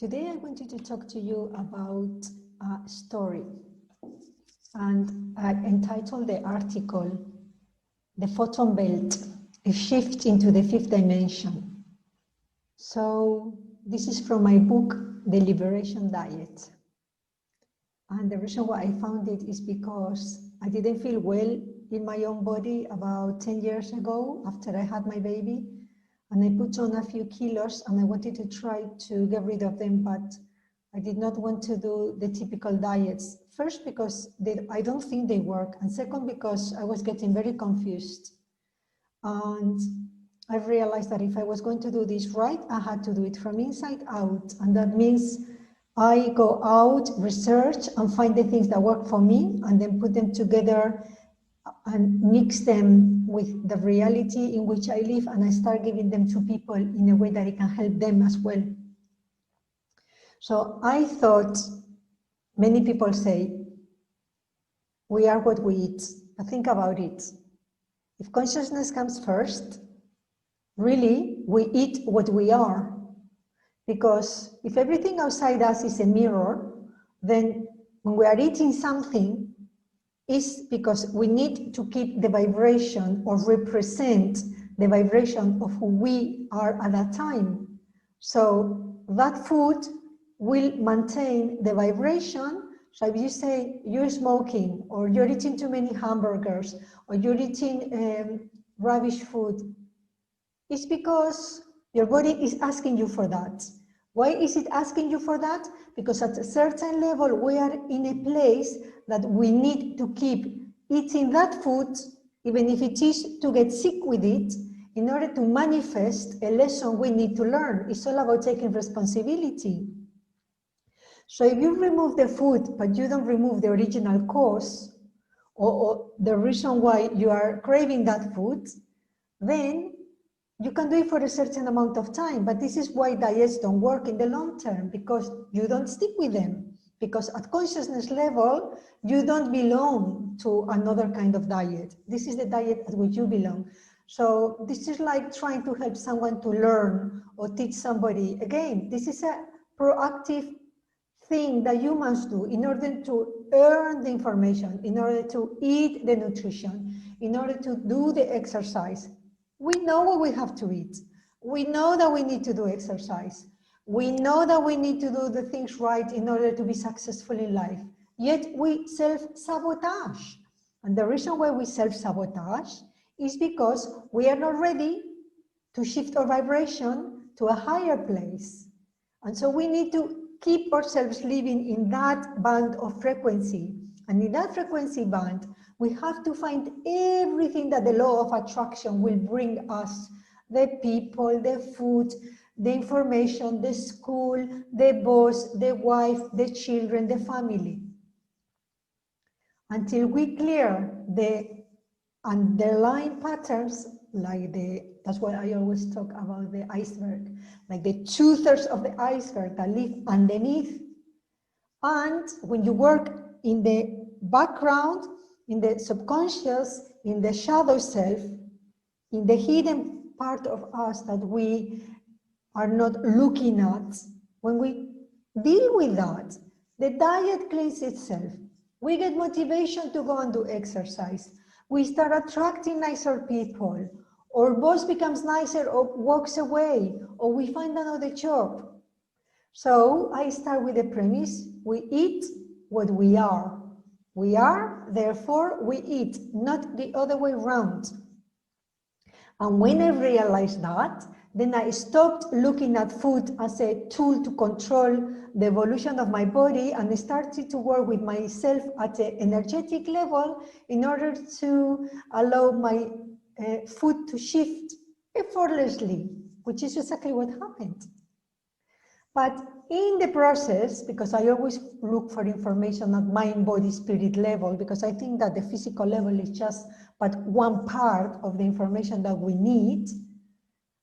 Today I wanted to talk to you about a story, and I entitled the article, "The Photon Belt, a shift into the fifth dimension." So this is from my book, The Liberation Diet. And the reason why I found it is because I didn't feel well in my own body about 10 years ago after I had my baby. And I put on a few kilos and I wanted to try to get rid of them, but I did not want to do the typical diets. First, because I don't think they work. And second, because I was getting very confused. And I realized that if I was going to do this right, I had to do it from inside out. And that means I go out, research, and find the things that work for me, and then put them together and mix them with the reality in which I live, and I start giving them to people in a way that it can help them as well. So I thought, many people say, we are what we eat, but think about it. If consciousness comes first, really, we eat what we are. Because if everything outside us is a mirror, then when we are eating something, is because we need to keep the vibration or represent the vibration of who we are at that time. So that food will maintain the vibration. So if you say you're smoking, or you're eating too many hamburgers, or you're eating rubbish food, it's because your body is asking you for that. Why is it asking you for that? Because at a certain level, we are in a place that we need to keep eating that food, even if it is to get sick with it, in order to manifest a lesson we need to learn. It's all about taking responsibility. So if you remove the food, but you don't remove the original cause, or the reason why you are craving that food, then you can do it for a certain amount of time, but this is why diets don't work in the long term, because you don't stick with them. Because at consciousness level, you don't belong to another kind of diet. This is the diet at which you belong. So this is like trying to help someone to learn or teach somebody. Again, this is a proactive thing that you must do in order to earn the information, in order to eat the nutrition, in order to do the exercise. We know what we have to eat. We know that we need to do exercise. We know that we need to do the things right in order to be successful in life. Yet we self-sabotage. And the reason why we self-sabotage is because we are not ready to shift our vibration to a higher place. And so we need to keep ourselves living in that band of frequency. And in that frequency band, we have to find everything that the law of attraction will bring us: the people, the food, the information, the school, the boss, the wife, the children, the family. Until we clear the underlying patterns, like that's why I always talk about the iceberg, like the 2/3 of the iceberg that live underneath. And when you work in the background, in the subconscious, in the shadow self, in the hidden part of us that we are not looking at, when we deal with that, the diet cleans itself. We get motivation to go and do exercise. We start attracting nicer people, or boss becomes nicer or walks away, or we find another job. So I start with the premise: we eat what we are. We are, therefore we eat, not the other way around. And when I realized that, then I stopped looking at food as a tool to control the evolution of my body, and I started to work with myself at an energetic level in order to allow my food to shift effortlessly, which is exactly what happened. But in the process, because I always look for information at mind, body, spirit level, because I think that the physical level is just but one part of the information that we need.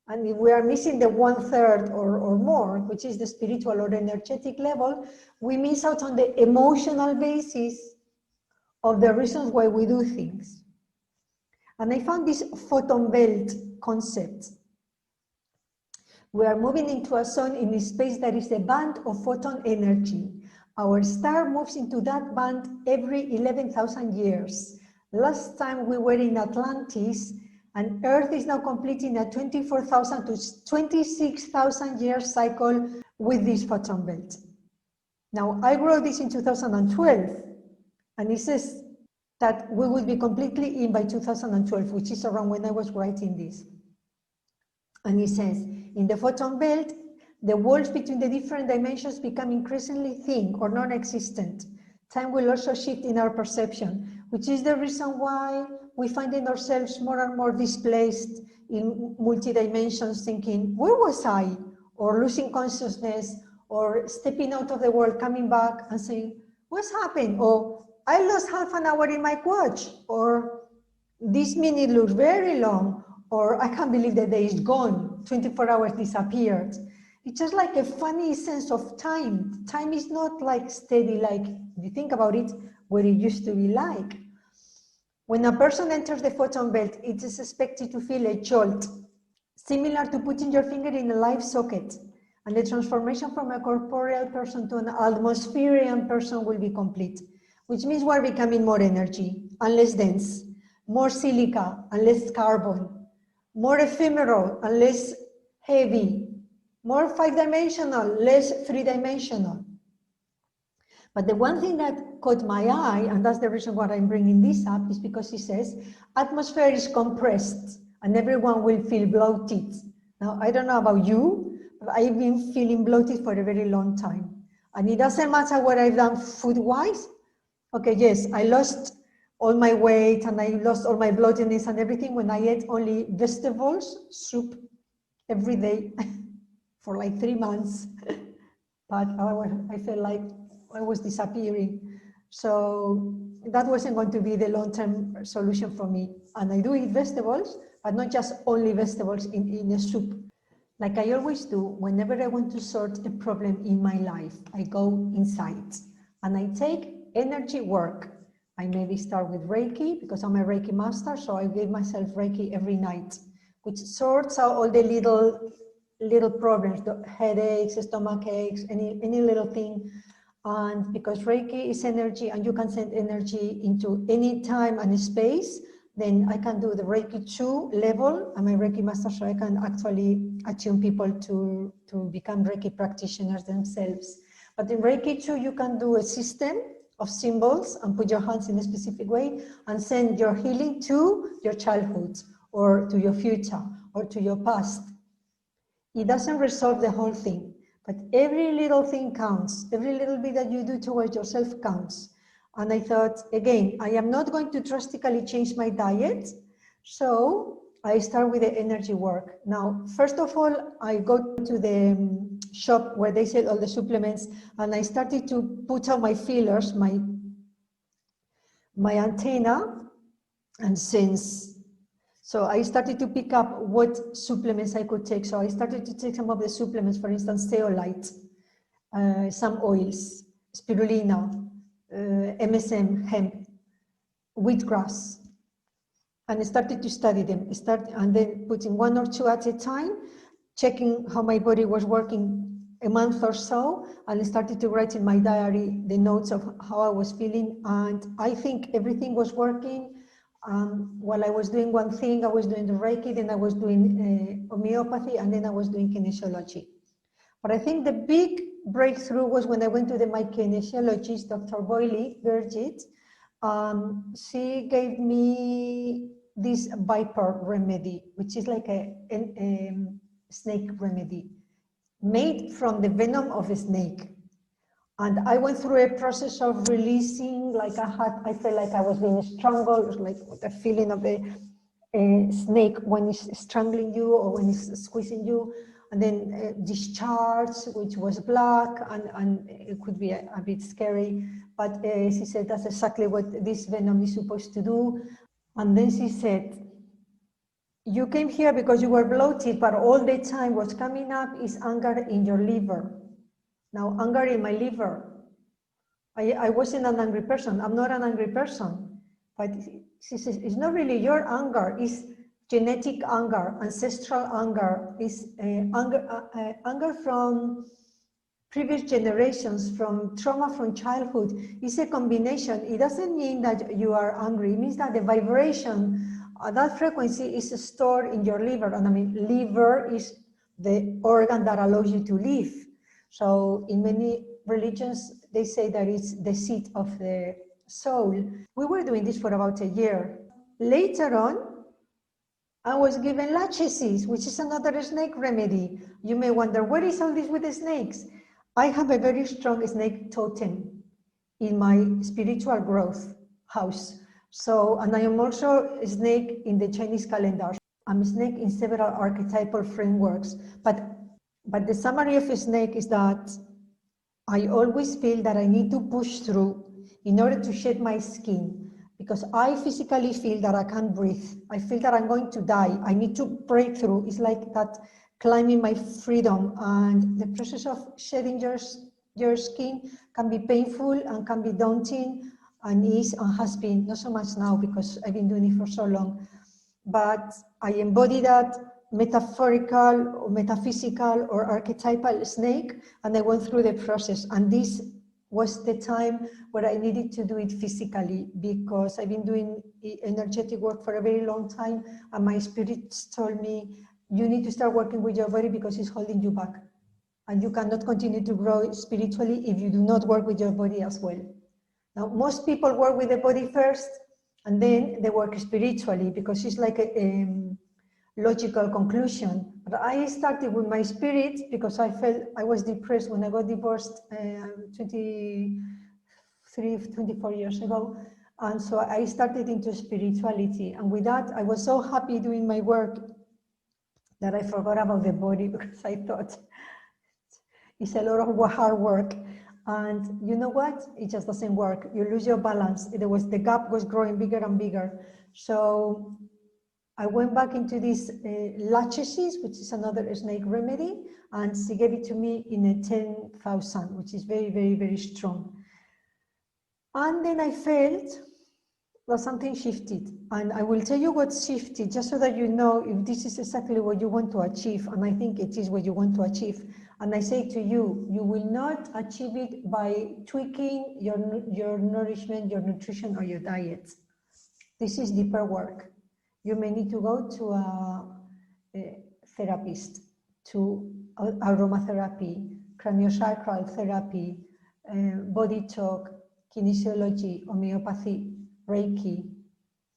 And if we are missing the 1/3 or more, which is the spiritual or energetic level, we miss out on the emotional basis of the reasons why we do things. And I found this photon belt concept. We are moving into a zone in space that is a band of photon energy. Our star moves into that band every 11,000 years. Last time we were in Atlantis, and Earth is now completing a 24,000 to 26,000 year cycle with this photon belt. Now, I wrote this in 2012, and it says that we will be completely in by 2012, which is around when I was writing this. And it says, in the photon belt, the walls between the different dimensions become increasingly thin or non-existent. Time will also shift in our perception, which is the reason why we find ourselves more and more displaced in multi-dimensions, thinking, where was I? Or losing consciousness, or stepping out of the world, coming back and saying, what's happened? Or I lost half an hour in my watch, or this minute looks very long, or I can't believe the day is gone, 24 hours disappeared. It's just like a funny sense of time. Time is not like steady, like, if you think about it, what it used to be like. When a person enters the photon belt, it is expected to feel a jolt, similar to putting your finger in a live socket, and the transformation from a corporeal person to an atmospheric person will be complete, which means we're becoming more energy and less dense, more silica and less carbon, more ephemeral and less heavy, more 5-dimensional, less 3-dimensional. But the one thing that caught my eye, and that's the reason why I'm bringing this up, is because it says atmosphere is compressed and everyone will feel bloated. Now, I don't know about you, but I've been feeling bloated for a very long time. And it doesn't matter what I've done food-wise. Okay, yes, I lost all my weight and I lost all my bloatiness and everything when I ate only vegetables, soup every day for like 3 months. But I felt like I was disappearing. So that wasn't going to be the long-term solution for me. And I do eat vegetables, but not just only vegetables in a soup. Like I always do, whenever I want to sort a problem in my life, I go inside and I take energy work. I maybe start with Reiki because I'm a Reiki master, so I give myself Reiki every night, which sorts out all the little problems, the headaches, stomach aches, any little thing. And because Reiki is energy and you can send energy into any time and space, then I can do the Reiki 2 level. I'm a Reiki master, so I can actually attune people to become Reiki practitioners themselves. But in Reiki 2, you can do a system of symbols and put your hands in a specific way and send your healing to your childhood or to your future or to your past. It doesn't resolve the whole thing, but every little thing counts. Every little bit that you do towards yourself counts. And I thought, again, I am not going to drastically change my diet. So I start with the energy work. Now, first of all, I go to the shop where they sell all the supplements, and I started to put out my feelers, my antenna, and sense. So I started to pick up what supplements I could take. So I started to take some of the supplements, for instance, zeolite, some oils, spirulina, MSM, hemp, wheatgrass, and I started to study them. And then putting 1 or 2 at a time, checking how my body was working a month or so, and I started to write in my diary the notes of how I was feeling. And I think everything was working. While I was doing one thing, I was doing the Reiki, then I was doing homeopathy, and then I was doing kinesiology. But I think the big breakthrough was when I went to my kinesiologist, Dr. Boyle, Birgit. She gave me this viper remedy, which is like a snake remedy made from the venom of a snake. And I went through a process of releasing, like I felt like I was being strangled. It was like the feeling of a snake when it's strangling you or when it's squeezing you. And then discharge, which was black, and it could be a bit scary. But she said that's exactly what this venom is supposed to do. And then she said, you came here because you were bloated, but all the time what's coming up is anger in your liver. Now, anger in my liver. I wasn't an angry person. I'm not an angry person. But she says, it's not really your anger. It's genetic anger, ancestral anger, is anger from previous generations, from trauma from childhood. It's a combination. It doesn't mean that you are angry. It means that the vibration, that frequency is stored in your liver. And I mean, liver is the organ that allows you to live. So in many religions, they say that it's the seat of the soul. We were doing this for about a year. Later on, I was given lachesis, which is another snake remedy. You may wonder, what is all this with the snakes? I have a very strong snake totem in my spiritual growth house. So, and I am also a snake in the Chinese calendar. I'm a snake in several archetypal frameworks. But the summary of a snake is that I always feel that I need to push through in order to shed my skin, because I physically feel that I can't breathe. I feel that I'm going to die. I need to break through. It's like that climbing my freedom, and the process of shedding your skin can be painful and can be daunting, and is and has been, not so much now because I've been doing it for so long, but I embody that metaphorical or metaphysical or archetypal snake, and I went through the process. And this was the time where I needed to do it physically, because I've been doing energetic work for a very long time, and my spirits told me, you need to start working with your body because it's holding you back. And you cannot continue to grow spiritually if you do not work with your body as well. Now, most people work with the body first, and then they work spiritually, because it's like a logical conclusion. But I started with my spirit because I felt I was depressed when I got divorced 24 years ago. And so I started into spirituality. And with that, I was so happy doing my work that I forgot about the body, because I thought it's a lot of hard work. And you know what? It just doesn't work. You lose your balance. The gap was growing bigger and bigger. So I went back into this lachesis, which is another snake remedy, and she gave it to me in a 10,000, which is very, very, very strong. And then I felt that something shifted. And I will tell you what shifted, just so that you know if this is exactly what you want to achieve. And I think it is what you want to achieve. And I say to you, you will not achieve it by tweaking your nourishment, your nutrition, or your diet. This is deeper work. You may need to go to a therapist, to aromatherapy, craniosacral therapy, body talk, kinesiology, homeopathy, Reiki,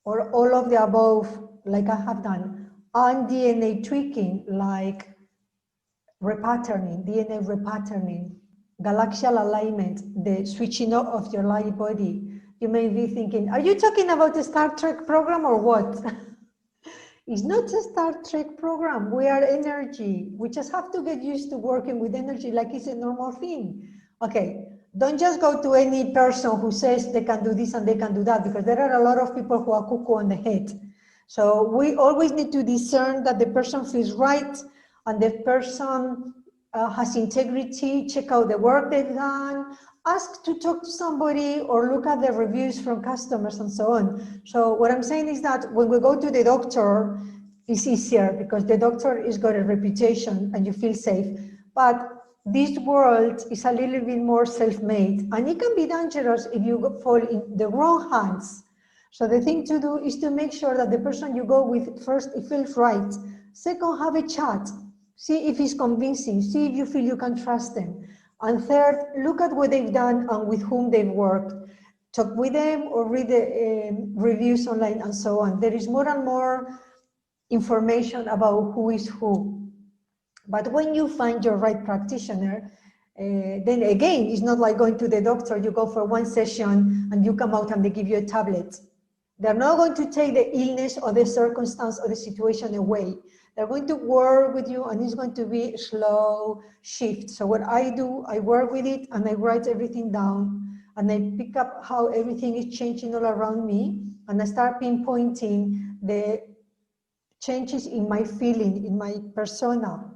or all of the above, like I have done, and DNA tweaking, like repatterning, DNA repatterning, galaxial alignment, the switching off of your light body. You may be thinking, are you talking about the Star Trek program or what? It's not a Star Trek program. We are energy. We just have to get used to working with energy like it's a normal thing. Okay, don't just go to any person who says they can do this and they can do that, because there are a lot of people who are cuckoo on the head. So we always need to discern that the person feels right and the person has integrity, check out the work they've done, ask to talk to somebody or look at the reviews from customers and so on. So what I'm saying is that when we go to the doctor, it's easier because the doctor has got a reputation and you feel safe. But this world is a little bit more self-made, and it can be dangerous if you fall in the wrong hands. So the thing to do is to make sure that the person you go with, first, it feels right. Second, have a chat. See if it's convincing. See if you feel you can trust them. And third, look at what they've done and with whom they've worked. Talk with them or read the reviews online and so on. There is more and more information about who is who. But when you find your right practitioner, then again, it's not like going to the doctor. You go for one session and you come out and they give you a tablet. They're not going to take the illness or the circumstance or the situation away. They're going to work with you, and it's going to be a slow shift. So what I do, I work with it and I write everything down, and I pick up how everything is changing all around me, and I start pinpointing the changes in my feeling, in my persona.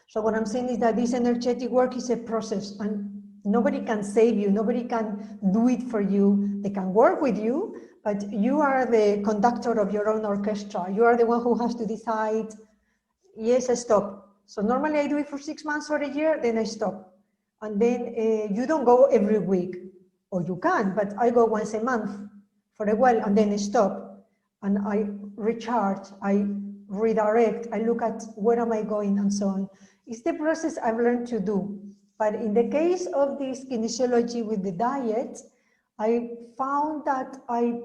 So what I'm saying is that this energetic work is a process, and nobody can save you. Nobody can do it for you. They can work with you, but you are the conductor of your own orchestra. You are the one who has to decide, yes, I stop. So normally I do it for 6 months or a year, then I stop. And then you don't go every week, or you can, but I go once a month for a while and then I stop. And I recharge, I redirect, I look at where am I going and so on. It's the process I've learned to do. But in the case of this kinesiology with the diet, I found that I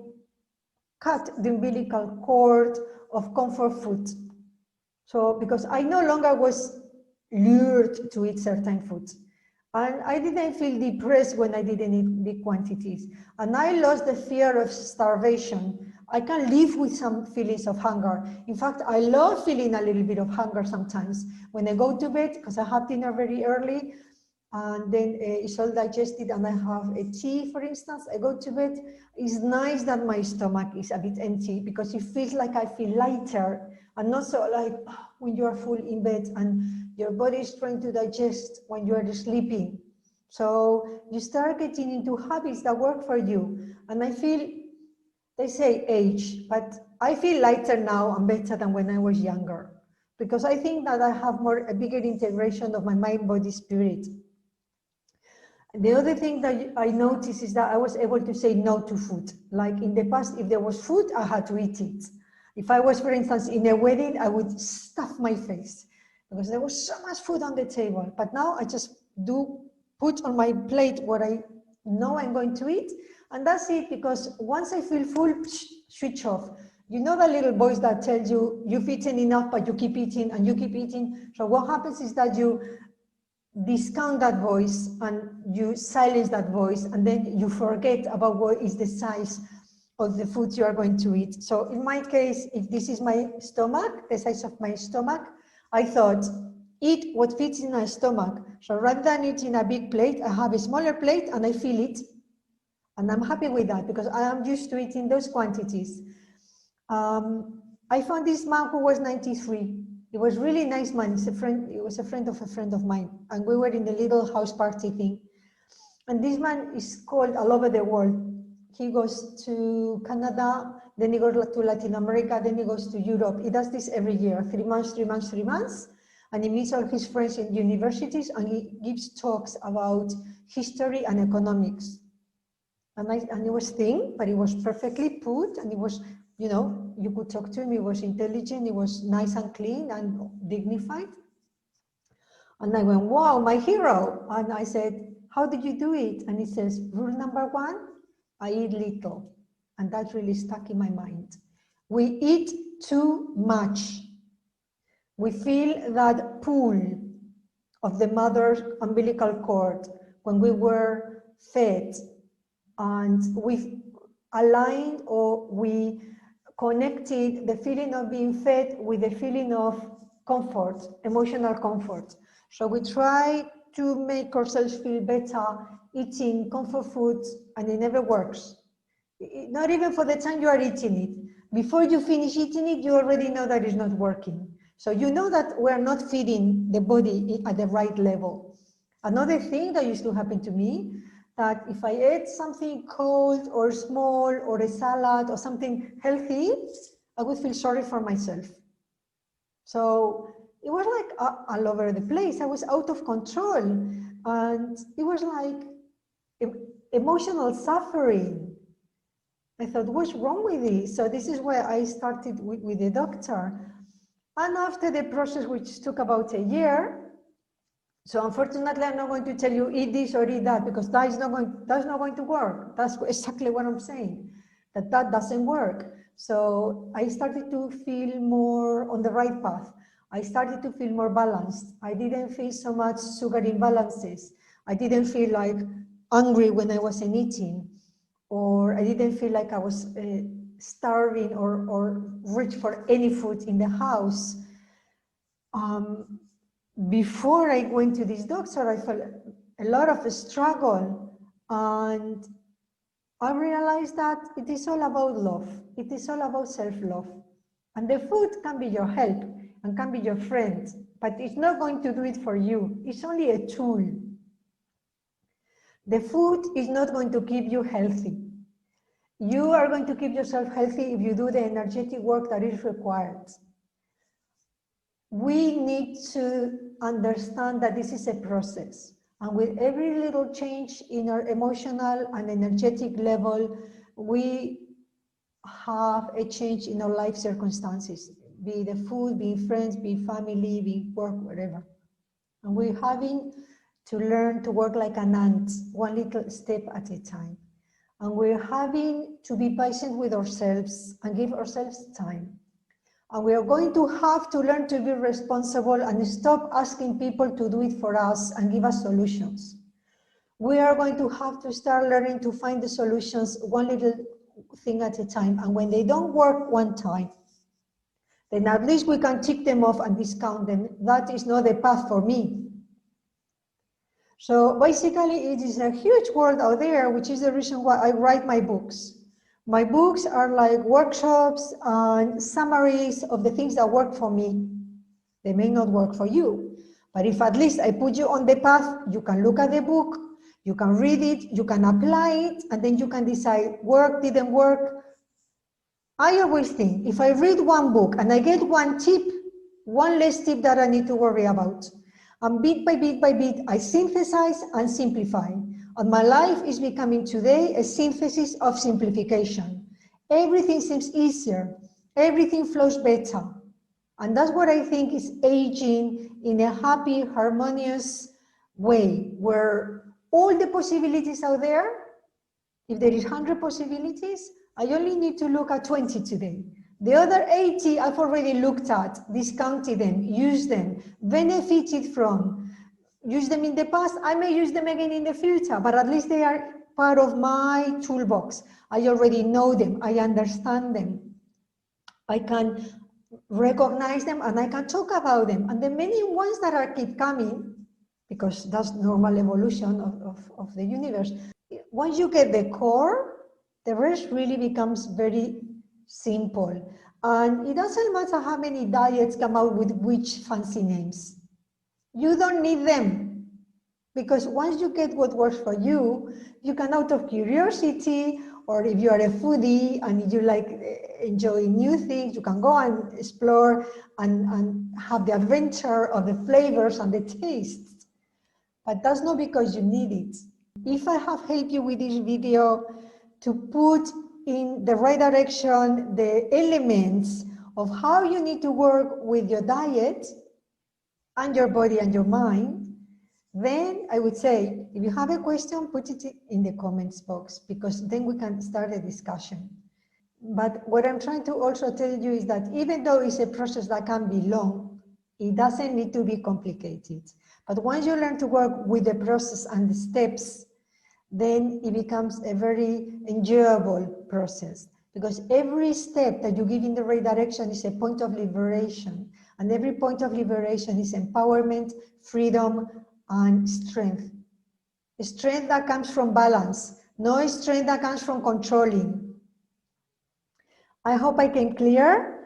cut the umbilical cord of comfort food. So because I no longer was lured to eat certain foods. And I didn't feel depressed when I didn't eat big quantities. And I lost the fear of starvation. I can live with some feelings of hunger. In fact, I love feeling a little bit of hunger sometimes. When I go to bed, because I have dinner very early, and then it's all digested and I have a tea, for instance, I go to bed. It's nice that my stomach is a bit empty because it feels like I feel lighter and not so like when you are full in bed and your body is trying to digest when you are sleeping. So you start getting into habits that work for you. And I feel, they say age, but I feel lighter now and better than when I was younger because I think that I have a bigger integration of my mind, body, spirit. The other thing that I noticed is that I was able to say no to food. Like in the past, if there was food, I had to eat it. If I was, for instance, in a wedding, I would stuff my face because there was so much food on the table. But now I just do put on my plate what I know I'm going to eat. And that's it, because once I feel full, switch off. You know the little voice that tells you, you've eaten enough, but you keep eating and you keep eating. So what happens is that you discount that voice and you silence that voice, and then you forget about what is the size of the food you are going to eat. So in my case, if this is my stomach, the size of my stomach, I thought, eat what fits in my stomach. So rather than eating a big plate, I have a smaller plate and I feel it. And I'm happy with that because I am used to eating those quantities. I found this man who was 93. It was really nice man. It was a friend of mine. And we were in the little house party thing. And this man is called all over the world. He goes to Canada, then he goes to Latin America, then he goes to Europe. He does this every year, 3 months, 3 months, 3 months. And he meets all his friends in universities and he gives talks about history and economics. And it was thin, but it was perfectly put, and it was, you know, you could talk to him, he was intelligent, he was nice and clean and dignified. And I went, wow, my hero. And I said, how did you do it? And he says, rule number 1, I eat little. And that really stuck in my mind. We eat too much. We feel that pull of the mother's umbilical cord when we were fed, and we aligned or we connected the feeling of being fed with the feeling of comfort, emotional comfort. So we try to make ourselves feel better eating comfort food, and it never works. Not even for the time you are eating it. Before you finish eating it, you already know that it's not working. So you know that we're not feeding the body at the right level. Another thing that used to happen to me, that if I ate something cold or small or a salad or something healthy, I would feel sorry for myself. So it was like all over the place. I was out of control. And it was like emotional suffering. I thought, what's wrong with this? So this is where I started with the doctor. And after the process, which took about a year, so unfortunately, I'm not going to tell you eat this or eat that, because that's not going to work. That's exactly what I'm saying, that doesn't work. So I started to feel more on the right path. I started to feel more balanced. I didn't feel so much sugar imbalances. I didn't feel like hungry when I wasn't eating, or I didn't feel like I was starving or rich for any food in the house. Before I went to this doctor, I felt a lot of struggle, and I realized that it is all about love. It is all about self-love. And the food can be your help and can be your friend, but it's not going to do it for you. It's only a tool. The food is not going to keep you healthy. You are going to keep yourself healthy if you do the energetic work that is required. We need to understand that this is a process. And with every little change in our emotional and energetic level, we have a change in our life circumstances, be the food, be friends, be family, be work, whatever. And we're having to learn to work like an ant, one little step at a time. And we're having to be patient with ourselves and give ourselves time. And we are going to have to learn to be responsible and stop asking people to do it for us and give us solutions. We are going to have to start learning to find the solutions one little thing at a time. And when they don't work one time, then at least we can tick them off and discount them. That is not the path for me. So basically, it is a huge world out there, which is the reason why I write my books. My books are like workshops and summaries of the things that work for me. They may not work for you, but if at least I put you on the path, you can look at the book, you can read it, you can apply it, and then you can decide work, didn't work. I always think if I read one book and I get one tip, one less tip that I need to worry about. And bit by bit by bit, I synthesize and simplify. And my life is becoming today a synthesis of simplification. Everything seems easier. Everything flows better. And that's what I think is aging in a happy, harmonious way, where all the possibilities out there, if there is 100 possibilities, I only need to look at 20 today. The other 80 I've already looked at, discounted them, used them, benefited from, used them in the past. I may use them again in the future, but at least they are part of my toolbox. I already know them, I understand them. I can recognize them and I can talk about them. And the many ones that are keep coming, because that's normal evolution of the universe. Once you get the core, the rest really becomes very simple. And it doesn't matter how many diets come out with which fancy names. You don't need them. Because once you get what works for you, you can, out of curiosity, or if you are a foodie and you like enjoy new things, you can go and explore and have the adventure of the flavors and the tastes. But that's not because you need it. If I have helped you with this video to put in the right direction the elements of how you need to work with your diet and your body and your mind, then I would say, if you have a question, put it in the comments box, because then we can start a discussion. But what I'm trying to also tell you is that even though it's a process that can be long, it doesn't need to be complicated. But once you learn to work with the process and the steps, then it becomes a very enjoyable process, because every step that you give in the right direction is a point of liberation, and every point of liberation is empowerment, freedom, and strength. Strength that comes from balance, no strength that comes from controlling. I hope I came clear.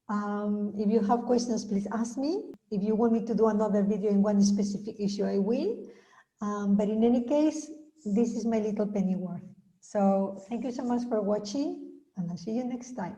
If you have questions, please ask me. If you want me to do another video in one specific issue, I will. But in any case, this is my little penny worth. So thank you so much for watching, and I'll see you next time.